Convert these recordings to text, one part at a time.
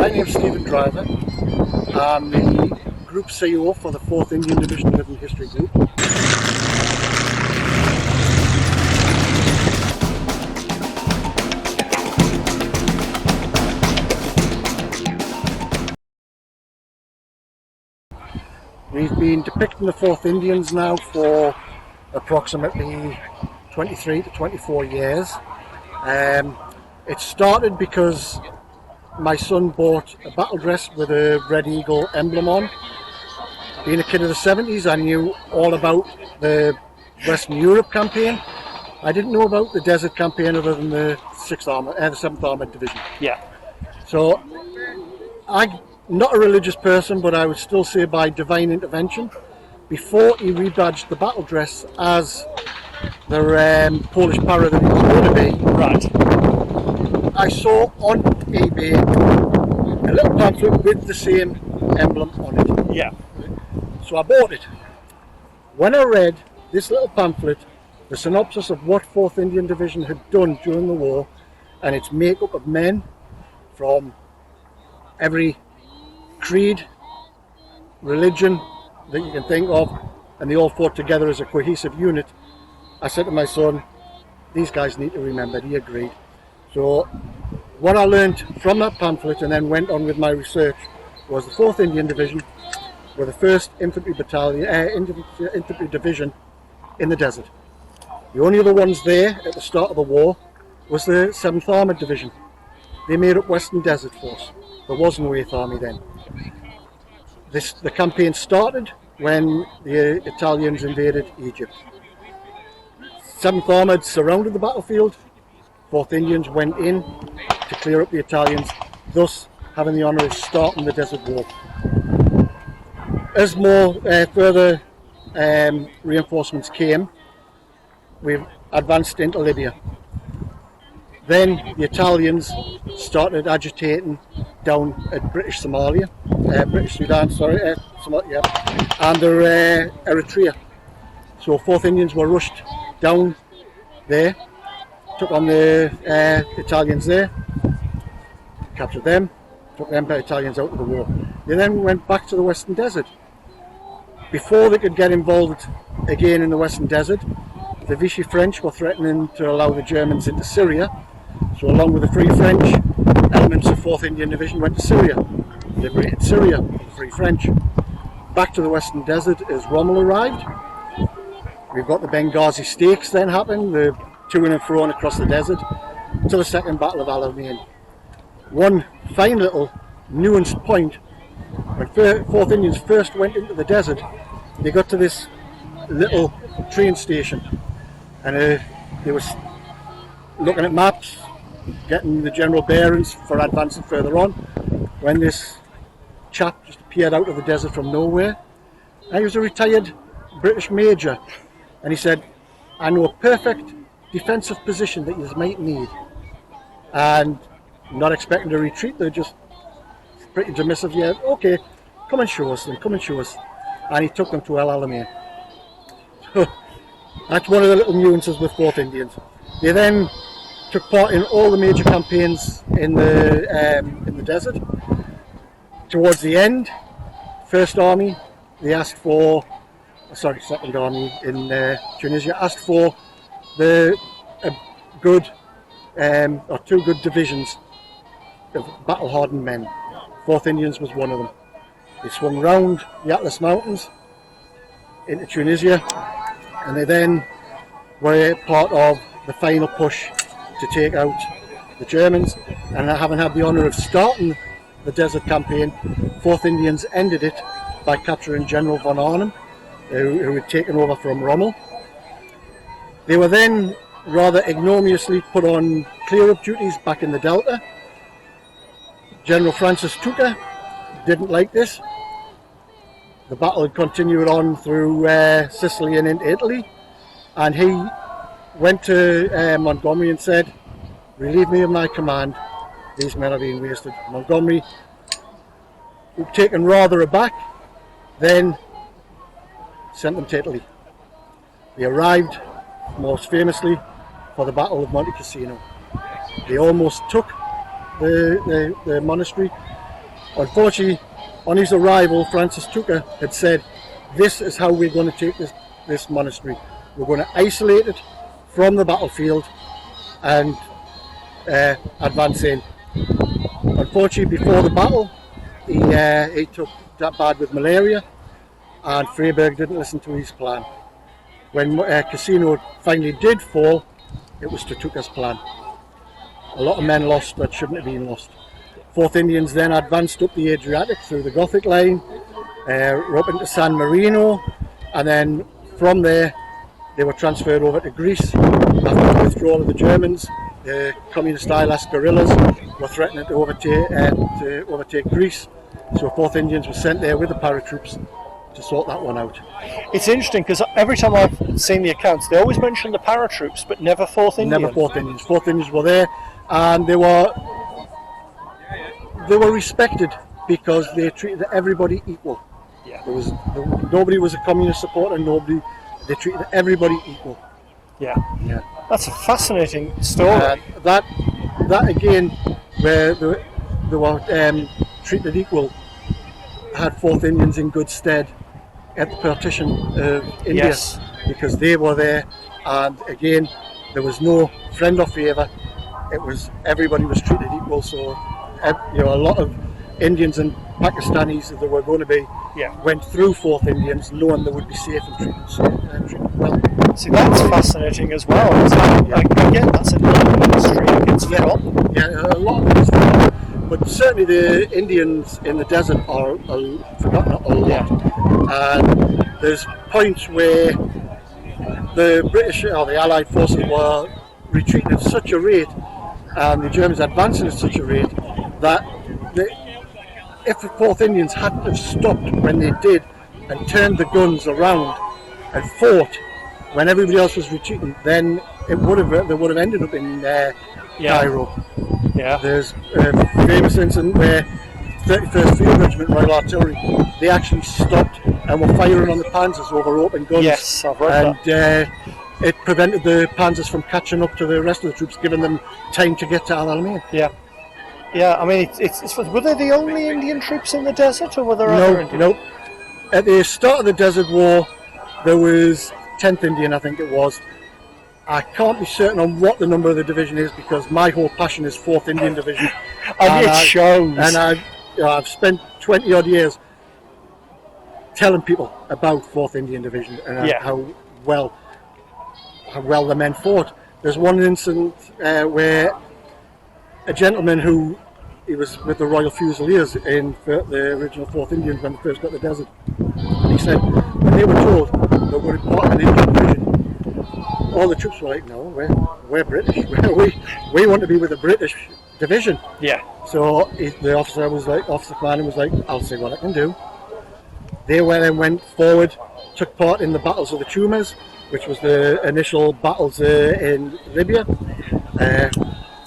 My name's Stephen Driver. I'm the Group CEO for the 4th Indian Division Living History Group. We've been depicting the 4th Indians now for approximately 23 to 24 years. It started because my son bought a battle dress with a Red Eagle emblem on. Being a kid of the 70s, I knew all about the Western Europe campaign. I didn't know about the Desert campaign other than the 7th Armoured Division. Yeah. So, I'm not a religious person, but I would still say by divine intervention, before he rebadged the battle dress as the Polish para that he was going to be, Right. I saw on eBay a little pamphlet with the same emblem on it. Yeah. So I bought it. When I read this little pamphlet, the synopsis of what 4th Indian Division had done during the war, and its makeup of men from every creed, religion that you can think of, and they all fought together as a cohesive unit, I said to my son, these guys need to remember. He agreed. So what I learned from that pamphlet and then went on with my research was the 4th Indian Division were the 1st Infantry Division in the desert. The only other ones there at the start of the war was the 7th Armoured Division. They made up Western Desert Force. There was no 8th Army then. The campaign started when the Italians invaded Egypt. 7th Armoured surrounded the battlefield. 4th Indians went in to clear up the Italians, thus having the honour of starting the Desert War. As more further reinforcements came, we advanced into Libya. Then the Italians started agitating down at British Sudan, and Eritrea. So 4th Indians were rushed down there, took on the Italians there, captured them, took them Italians out of the war. They then went back to the Western Desert. Before they could get involved again in the Western Desert, the Vichy French were threatening to allow the Germans into Syria. So along with the Free French, elements of 4th Indian Division went to Syria, liberated Syria, the Free French. Back to the Western Desert as Rommel arrived. We've got the Benghazi stakes then happened, the to-ing and fro-ing across the desert, to the Second Battle of Alamein. One fine little nuanced point, when 4th Indians first went into the desert, they got to this little train station, and they were looking at maps, getting the general bearings for advancing further on, when this chap just appeared out of the desert from nowhere. And he was a retired British major, and he said, I know a perfect defensive position that you might need. And not expecting to retreat, they're just pretty dismissive. Yeah, okay, come and show us then, come and show us. And he took them to El Alamein. So that's one of the little nuances with 4th Indians. They then took part in all the major campaigns in the desert. Towards the end, 1st Army, they asked for, 2nd Army in Tunisia, asked for two good divisions of battle-hardened men. 4th Indians was one of them. They swung round the Atlas Mountains into Tunisia, and they then were part of the final push to take out the Germans. And having had the honour of starting the desert campaign, 4th Indians ended it by capturing General von Arnim, who had taken over from Rommel. They were then rather ignominiously put on clear-up duties back in the Delta. General Francis Tucker didn't like this. The battle had continued on through Sicily and into Italy, and he went to Montgomery and said, relieve me of my command, these men are being wasted. Montgomery, taken rather aback, then sent them to Italy. They arrived most famously for the Battle of Monte Cassino. They almost took the monastery, Unfortunately, on his arrival, Francis Tucker had said, "This is how we're going to take this monastery. We're going to isolate it from the battlefield and advance in." Unfortunately, before the battle, he took that bad with malaria, and Freyberg didn't listen to his plan. When Casino finally did fall, it was to Tucker's plan. A lot of men lost that shouldn't have been lost. 4th Indians then advanced up the Adriatic through the Gothic line, up into San Marino, and then from there they were transferred over to Greece. After the withdrawal of the Germans, the communist ILS guerrillas were threatening to overtake Greece, so 4th Indians were sent there with the paratroops to sort that one out. It's interesting because every time I've seen the accounts, they always mention the paratroops, but never 4th Indians. Never 4th Indians. 4th Indians were there, and they were respected because they treated everybody equal. Yeah. Nobody was a communist supporter. They treated everybody equal. Yeah. Yeah. That's a fascinating story. That again, where they were treated equal, had 4th Indians in good stead at the partition of India, Yes. because they were there, and again, there was no friend or favour. It was everybody was treated equal. So, a lot of Indians and Pakistanis that were going to be went through 4th Indians, knowing they would be safe and treated well. See, that's fascinating as well. Again, that's another history that gets forgotten. Yeah, a lot of it is forgotten. But certainly the Indians in the desert are forgotten a lot. And there's points where the British or the Allied forces were retreating at such a rate, and the Germans advancing at such a rate, that if the 4th Indians hadn't have stopped when they did and turned the guns around and fought when everybody else was retreating, then they would have ended up in Cairo. Yeah. There's a famous incident where 31st Field Regiment Royal Artillery, they actually stopped and were firing on the Panzers over open guns. Yes, I've read that. It prevented the Panzers from catching up to the rest of the troops, giving them time to get to Al Alamein. Yeah. Yeah, I mean, it's were they the only Indian troops in the desert, or were there other Indians? No. At the start of the Desert War, there was 10th Indian, I think it was. I can't be certain on what the number of the division is, because my whole passion is 4th Indian Division. And it shows. And I've spent 20 odd years telling people about 4th Indian Division and how well the men fought. There's one incident where a gentleman he was with the Royal Fusiliers in the original 4th Indians when they first got the desert. And he said, when they were told they were part of an Indian division, all the troops were like, "No, we're British. we want to be with the British division." Yeah. So the officer commander was like, "I'll see what I can do." They then went forward, took part in the battles of the Tumas, which was the initial battles in Libya,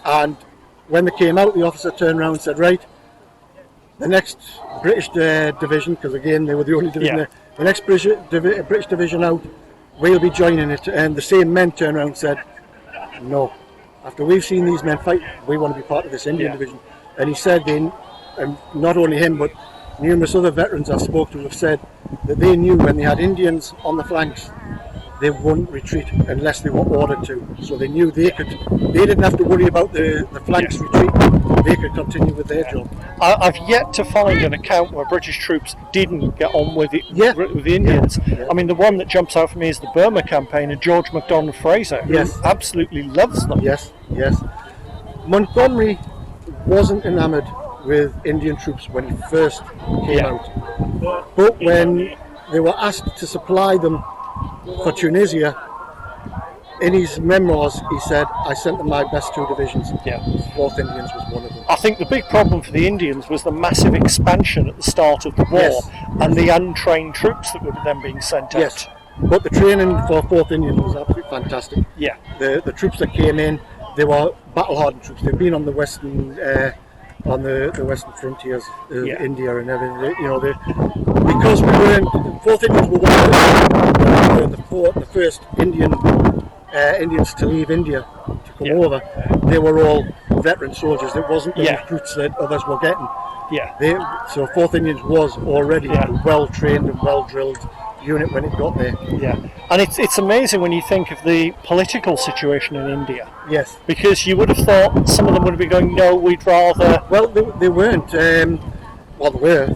and when they came out, the officer turned around and said, "Right, the next British division," because again they were the only division there, the next British division out, we'll be joining it. And the same men turned around and said, "No, after we've seen these men fight, we want to be part of this Indian division." And he said, and not only him, but numerous other veterans I spoke to have said that they knew when they had Indians on the flanks, they wouldn't retreat unless they were ordered to. So they knew they didn't have to worry about the flanks retreat. They could continue with their job. I've yet to find an account where British troops didn't get on with the Indians. Yeah. I mean, the one that jumps out for me is the Burma campaign and George MacDonald Fraser, who absolutely loves them. Yes. Montgomery wasn't enamoured with Indian troops when he first came out. But when they were asked to supply them for Tunisia, in his memoirs he said, "I sent them my best 2 divisions." 4th Indians was one of them. I think the big problem for the Indians was the massive expansion at the start of the war and the untrained troops that were then being sent out. Yes, but the training for 4th Indians was absolutely fantastic. Yeah. The troops that came in, they were battle-hardened troops. They've been on the western western frontiers of India and everything. Because we were in 4th Indians were one of the first Indians to leave India to come over. They were all veteran soldiers. It wasn't the Yeah. recruits that others were getting. Yeah. So 4th Indians was already a well-trained and well-drilled unit when it got there. Yeah. And it's amazing when you think of the political situation in India, Yes. because you would have thought some of them would be going, no, we'd rather. Well, they weren't. Well, they were.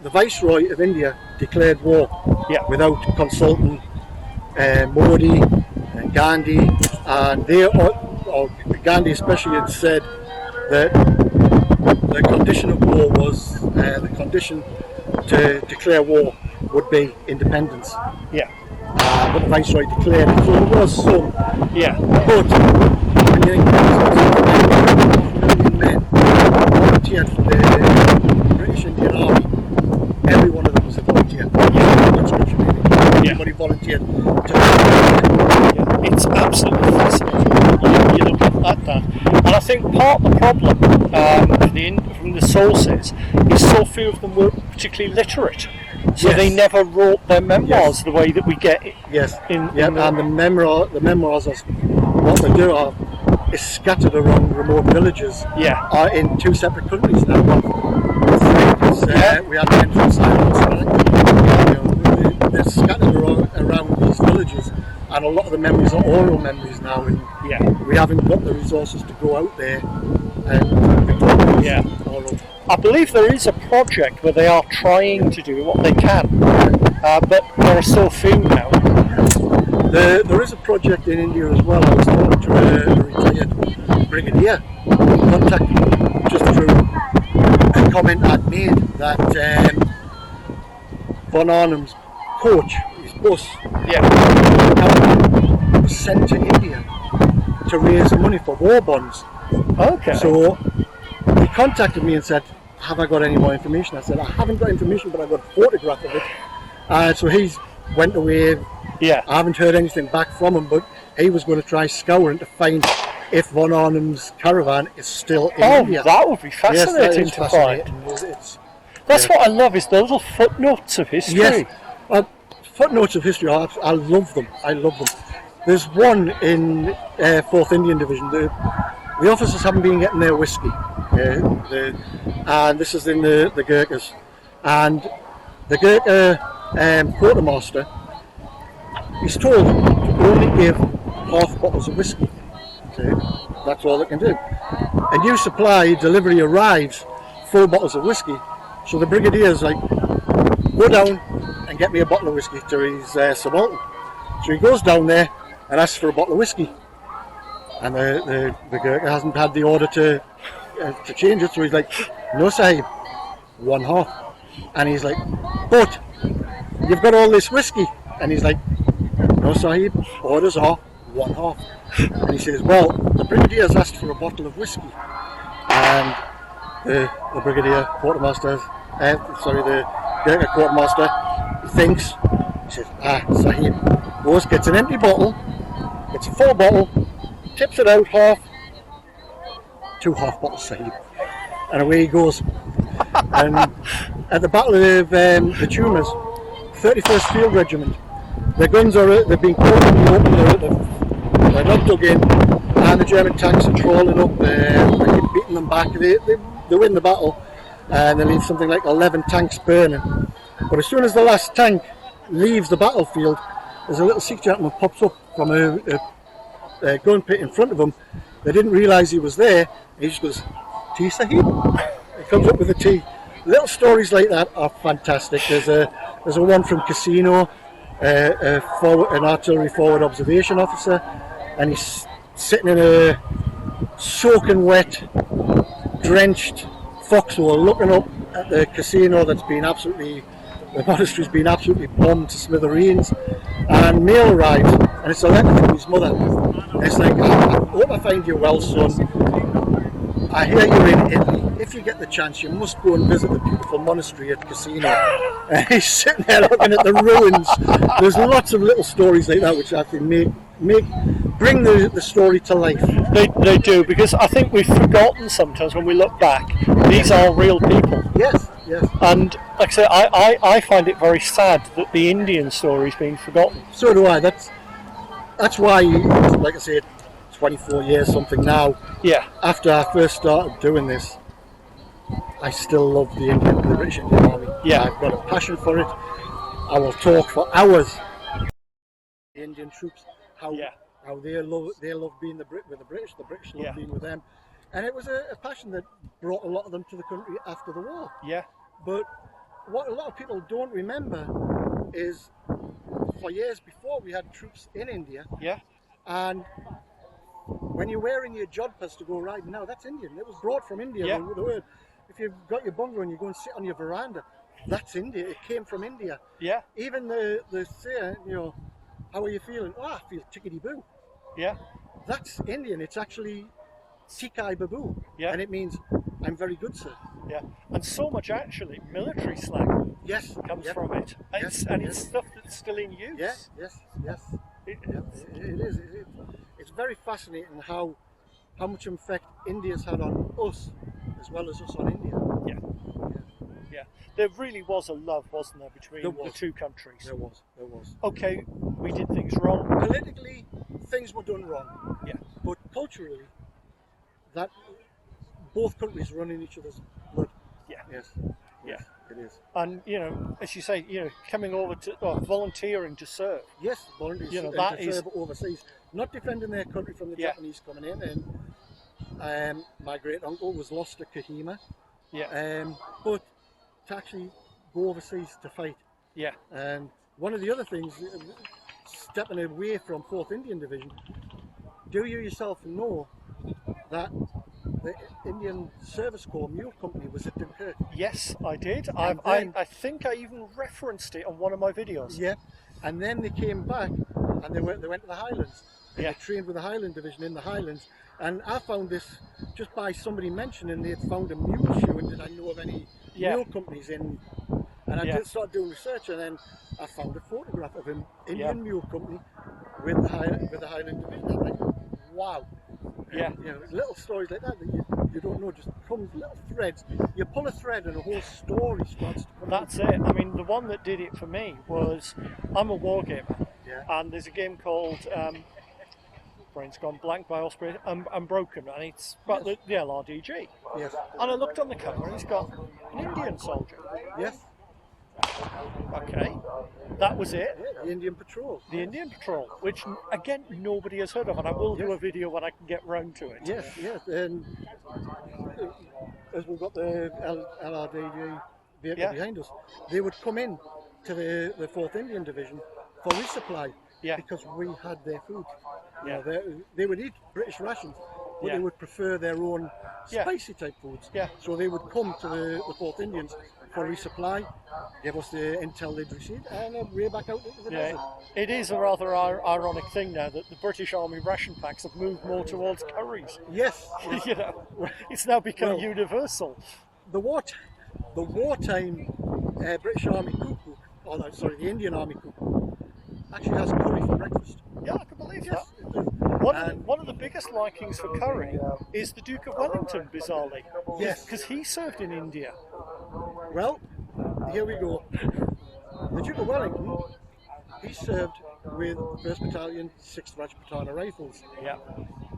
The Viceroy of India declared war without consulting Modi and Gandhi, and or Gandhi especially had said that the condition of war was the condition to declare war would be independence. Yeah. But the Viceroy declared it, so there was some. Yeah. But when you think men volunteered for the British Indian Army, every one of them was a volunteer. Everybody volunteered to It's absolutely fascinating. You look at that. And I think part of the problem from the sources is so few of them were particularly literate. So they never wrote their memoirs the way that we get it. Yes. And the memoirs is what they do is scattered around remote villages. Yeah. Are in 2 separate countries now. We had men from Silence. They're scattered around these villages, and a lot of the memories are oral memories now, and we haven't got the resources to go out there and record those oral. I believe there is a project where they are trying to do what they can, but there are so few now. There is a project in India as well. I was talking to a retired brigadier, contacted me just through a comment I'd made that Von Arnhem's coach, his bus, was sent to India to raise money for war bonds. Okay. So he contacted me and said, have I got any more information? I said, I haven't got information, but I've got a photograph of it. So he's went away. I haven't heard anything back from him, but he was going to try scouring to find if Von Arnhem's caravan is still in India. That would be fascinating yes, to find. That's what I love, is the little footnotes of history. Yes. Footnotes of history, I love them. I love them. There's one in 4th Indian Division. The officers haven't been getting their whiskey, and this is in the Gurkhas. And the Gurkha quartermaster is told to only give half bottles of whiskey. That's all they can do. A new supply delivery arrives, 4 bottles of whiskey. So the brigadier's like, go down and get me a bottle of whiskey to his subaltern. So he goes down there and asks for a bottle of whiskey. And the Gurkha hasn't had the order to change it, so he's like, no sahib, 1 half. And he's like, but you've got all this whiskey. And he's like, no sahib, orders are 1 half. And he says, well, the brigadier's asked for a bottle of whiskey. And the brigadier quartermaster, the Gurkha quartermaster, thinks, he says, sahib, goes, gets an empty bottle, gets a full bottle, tips it out half, 2 half bottles, sahib. And away he goes. And at the Battle of the Tumas, 31st Field Regiment, their guns they've been caught in the open, they're not dug in, and the German tanks are trolling up, they're beating them back, they win the battle, and they leave something like 11 tanks burning. But as soon as the last tank leaves the battlefield, there's a little Sikh gentleman pops up from a gun pit in front of him. They didn't realise he was there, and he just goes, tea sahib? He comes up with a tea. Little stories like that are fantastic. There's a one from Casino, an artillery forward observation officer, and he's sitting in a soaking wet, drenched foxhole looking up at the casino the monastery's been absolutely bombed to smithereens, and mail arrives, and it's a letter from his mother. And it's like, I hope I find you well, son. I hear you're in Italy. If you get the chance, you must go and visit the beautiful monastery at Casino. And he's sitting there looking at the ruins. There's lots of little stories like that which I think bring the story to life. They do, because I think we've forgotten sometimes when we look back, these are real people. Yes. And like I say, I find it very sad that the Indian story is being forgotten. So do I. That's why, like I said, 24 years something now. Yeah. After I first started doing this, I still love the British Indian Army. Yeah. I've got a passion for it. I will talk for hours. The Indian troops, how they love being with the British love being with them, and it was a passion that brought a lot of them to the country after the war. Yeah. But what a lot of people don't remember is, for years before, we had troops in India. Yeah. And when you're wearing your jodhpurs to go riding now, that's Indian. It was brought from India. Yeah. The word. If you've got your bungalow and you go and sit on your veranda, that's India. It came from India. Yeah. Even the say, how are you feeling? Oh, I feel tickety boo. Yeah. That's Indian. It's actually tikai babu. Yeah. And it means I'm very good, sir. Yeah. And so much actually military slang comes from it. It's stuff that's still in use. Yes. It is. It's very fascinating how much effect India's had on us as well as us on India. Yeah. There really was a love, wasn't there, between the two countries? There was. Okay, we did things wrong. Politically, things were done wrong. Yeah. But culturally, that both countries run in each other's blood. Yeah. Yes. Yeah. It is. And as you say, coming over to volunteering to serve. Yes, volunteers. That to is serve overseas, not defending their country from the Japanese coming in. And my great uncle was lost at Kohima. Yeah. But to actually go overseas to fight. Yeah. And one of the other things, stepping away from 4th Indian Division, do you yourself know that the Indian Service Corps Mule Company was at Dunkirk? Yes, I did. I think I even referenced it on one of my videos. Yeah. And then they came back and they went to the Highlands. And Yeah. they trained with the Highland Division in the Highlands. And I found this just by somebody mentioning they had found a mule shoe, and did I know of any mule companies in? And I just started doing research, and then I found a photograph of an Indian mule company with the Highland Division. I'm like, wow. Yeah. Little stories like that you don't know, just comes little threads. You pull a thread and a whole story starts to come. That's it. I mean, the one that did it for me was, I'm a wargamer, and there's a game called brain's gone blank by Osprey. I'm broken, and it's about the LRDG. Yes. And I looked on the cover, and it's got an Indian soldier. Yes. Okay, that was it. Yeah, the Indian Patrol. The Indian Patrol, which again nobody has heard of, and I will do a video when I can get round to it. Yes. And as we've got the LRDG vehicle behind us, they would come in to the 4th Indian Division for resupply because we had their food. They would eat British rations, but they would prefer their own spicy type foods. Yeah. So they would come to the 4th Indians for resupply, give us the intel they'd received, and then way back out into the desert. It is a rather ironic thing now that the British Army ration packs have moved more towards curries. Yes. It's now become universal. The wartime British Army cookbook, the Indian Army cookbook, actually has curry for breakfast. Yeah, I can believe that. It does. One of the biggest likings for curry is the Duke of Wellington, bizarrely. Yes. Because he served in India. Well, here we go. The Duke of Wellington, he served with 1st Battalion, 6th Rajputana Rifles,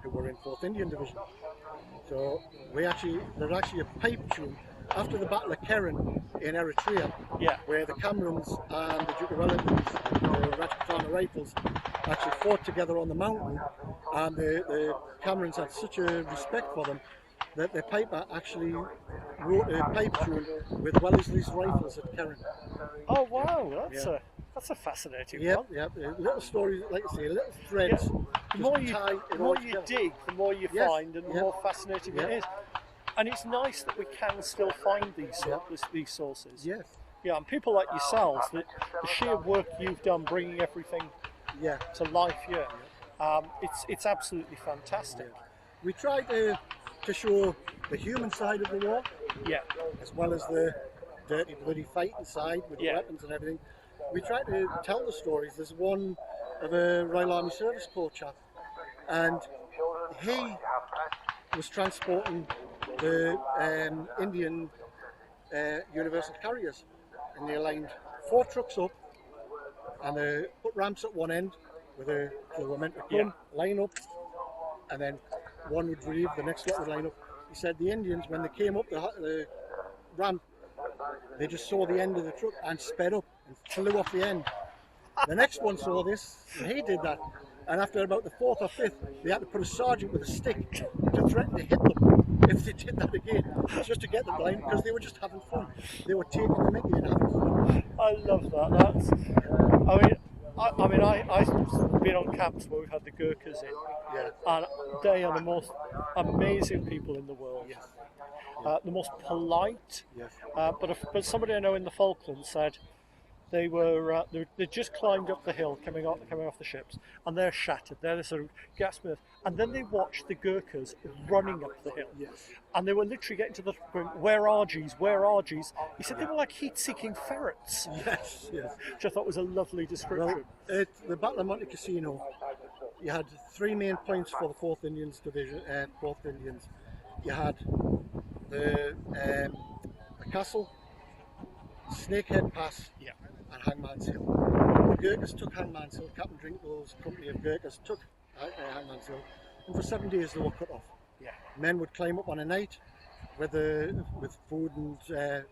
who were in 4th Indian Division. So there's actually a pipe tune after the Battle of Keren in Eritrea, where the Camerons and the Duke of Wellington's the Rajputana Rifles actually fought together on the mountain, and the Camerons had such a respect for them that the piper actually wrote a pipe tune with Wellesley's rifles at Keren. Oh wow, that's a fascinating one. Little stories, like I say, little threads. The more you dig, the more you find, and the more fascinating it is. And it's nice that we can still find these sources. Yes. Yeah, and people like yourselves, the sheer work you've done bringing everything to life here, it's absolutely fantastic. We try to show the human side of the war, as well as the dirty, bloody fighting side with the weapons and everything. We try to tell the stories. There's one of a Royal Army Service Corps chap, and he was transporting the Indian Universal Carriers, and they lined 4 trucks up, and they put ramps at one end where they were meant to come, line up, and then one would relieve, the next lot would line up. He said the Indians, when they came up the ramp, they just saw the end of the truck and sped up and flew off the end. The next one saw this, and he did that. And after about the fourth or fifth, they had to put a sergeant with a stick to threaten to hit them if they did that again, just to get them blind, because they were just having fun. They were taking the mickey and having fun. I love that. That's. I've been on camps where we've had the Gurkhas in, Yeah. and they are the most amazing people in the world. Yes. The most polite. Yes. But somebody I know in the Falklands said they were they just climbed up the hill coming off the ships, and they're shattered. They're sort of gasping, and then they watched the Gurkhas running up the hill. Yes. And they were literally getting to the going, where are G's? Where are G's? He said they were like heat-seeking ferrets, Yes. Yes. which I thought was a lovely description. Well, at the Battle of Monte Cassino, you had 3 main points for the 4th Indians Division. 4th Indians. You had the castle, Snakehead Pass, Yeah. and Hangman's Hill. The Gurkhas took Hangman's Hill. Captain Drinkle's company of Gurkhas took Hangman's Hill, and for 7 days they were cut off. Yeah. Men would climb up on a night with food and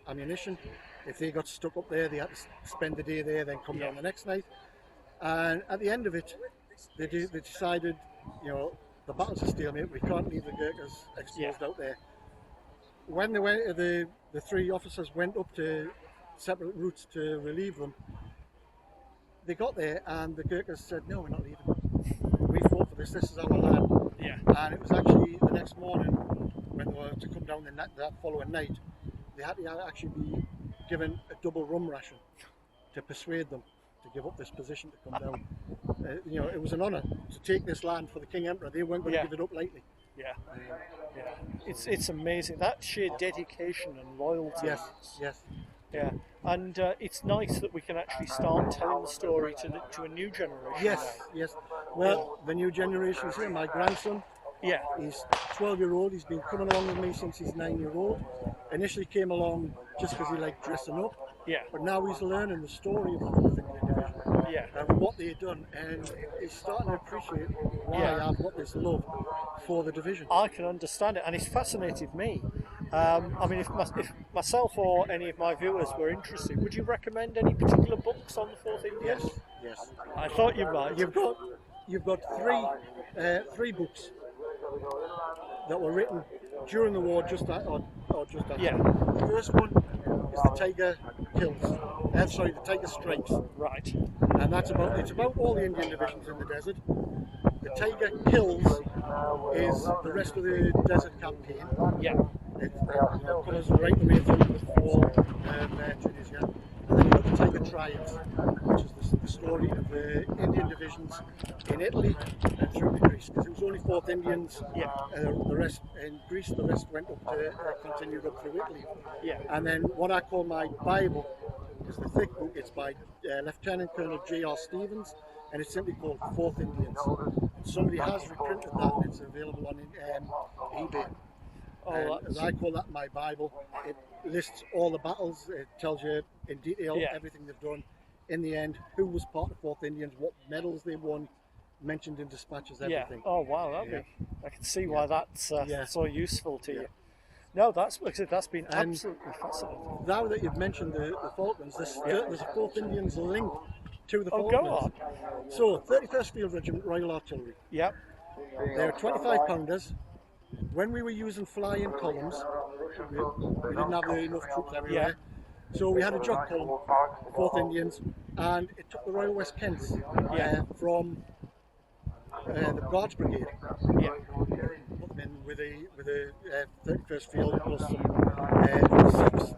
ammunition. If they got stuck up there, they had to spend the day there, then come down the next night. And at the end of it, they decided, you know, the battle's a stalemate. We can't leave the Gurkhas exposed out there. When they went, the 3 officers went up to separate routes to relieve them. They got there, and the Gurkhas said, "No, we're not leaving. We fought for this. This is our land." Yeah. And it was actually the next morning when they were to come down that following night, they had to actually be given a double rum ration to persuade them to give up this position to come down. You know, it was an honour to take this land for the King Emperor. They weren't going to give it up lightly. Yeah. Yeah. It's amazing, that sheer dedication and loyalty. Yes, yes. Yeah, and it's nice that we can actually start telling the story to a new generation. Yes, yes. Well, the new generation is here. My grandson, Yeah. he's 12-year-old. He's been coming along with me since he's 9-year-old. Initially came along just because he liked dressing up. Yeah. But now he's learning the story of the 4th Indian Division Yeah. and what they've done, and he's starting to appreciate why I've got this love for the division. I can understand it, and it's fascinated me. I mean, if myself or any of my viewers were interested, would you recommend any particular books on the 4th Indians? Yes, yes. I thought you might. You've got three books that were written during the war, just after. Yeah. The first one is the Tiger Kills. The Tiger Strikes, Right. and it's about all the Indian divisions in the desert. The Tiger Kills is the rest of the desert campaign. Yeah. It covers right the way through before Tunisia. And then you've got the Tiger Triads, which is the story of the Indian divisions in Italy and through to Greece. Because it was only 4th Indians, Yeah. the rest in Greece, the rest went up to, continued up through Italy. Yeah. And then what I call my Bible is the thick book. It's by Lieutenant Colonel J.R. Stevens, and it's simply called 4th Indians. And somebody has reprinted that, and it's available on eBay. Oh, And I call that my Bible. It lists all the battles. It tells you in detail everything they've done. In the end, who was part of 4th Indians, what medals they won, mentioned in dispatches, everything. Oh wow, I can see why that's so useful to you. No, that's been And absolutely fascinating. Now that you've mentioned the Falklands, there's a 4th Indians link to the Oh, Falklands. go on. So, 31st Field Regiment Royal Artillery. Yep. They're 25 pounders. When we were using flying columns, we didn't have enough troops everywhere. So we had a jog column, 4th Indians, and it took the Royal West Kents from the Guards Brigade. Yeah. Put them in with a 31st Field plus some 6th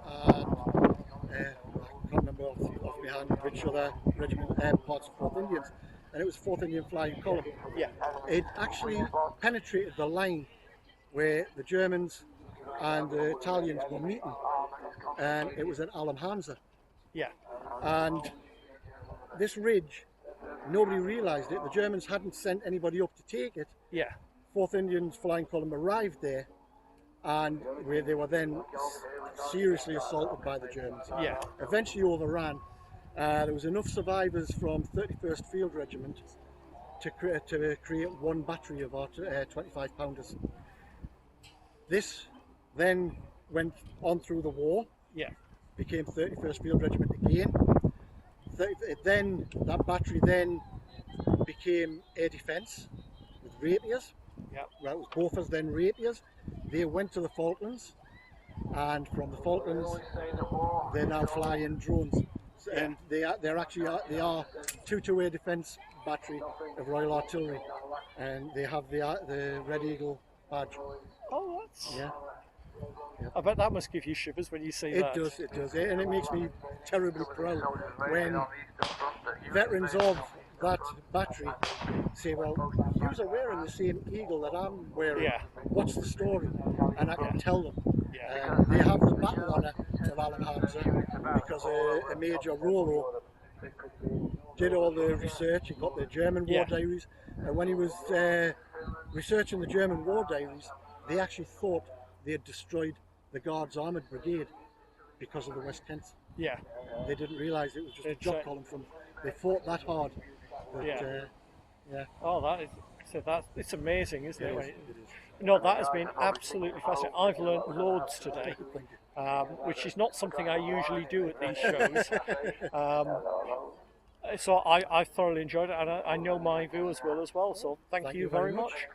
and I can't remember off my hand which other regiment parts of 4th Indians, and it was 4th Indian Flying Column. Yeah. It actually penetrated the line where the Germans and the Italians were meeting, and it was at Alamhansa. Yeah. And this ridge, nobody realised it. The Germans hadn't sent anybody up to take it. Yeah. 4th Indians Flying Column arrived there, and where they were then seriously assaulted by the Germans. Yeah. Eventually overran. There was enough survivors from 31st Field Regiment to create one battery of our 25 pounders. This then went on through the war, Yeah. became 31st Field Regiment again. Then that battery then became air defence with rapiers. Yeah. Well, it was Bofors, then rapiers. They went to the Falklands, and from the Falklands they're now flying drones. And they are 2 air defence battery of Royal Artillery, and they have the Red Eagle badge. Oh, that's. Yeah, I bet that must give you shivers when you see it that. does, and it makes me terribly proud when veterans of that battery say, well, you're wearing the same eagle that I'm wearing. Yeah. What's the story? And I can tell them. Yeah. They have the battle honour of Alan Hamza because a Major Rolo did all the research. He got the German war diaries, and when he was researching the German war diaries, they actually thought they had destroyed the Guards Armoured Brigade because of the West Kents. Yeah. They didn't realise it was just a job column from. They fought that hard. But, yeah. Oh, it's amazing, isn't it? It is. No, that has been absolutely fascinating. I've learnt loads today, which is not something I usually do at these shows. So I thoroughly enjoyed it, and I know my viewers will as well. So thank you very much.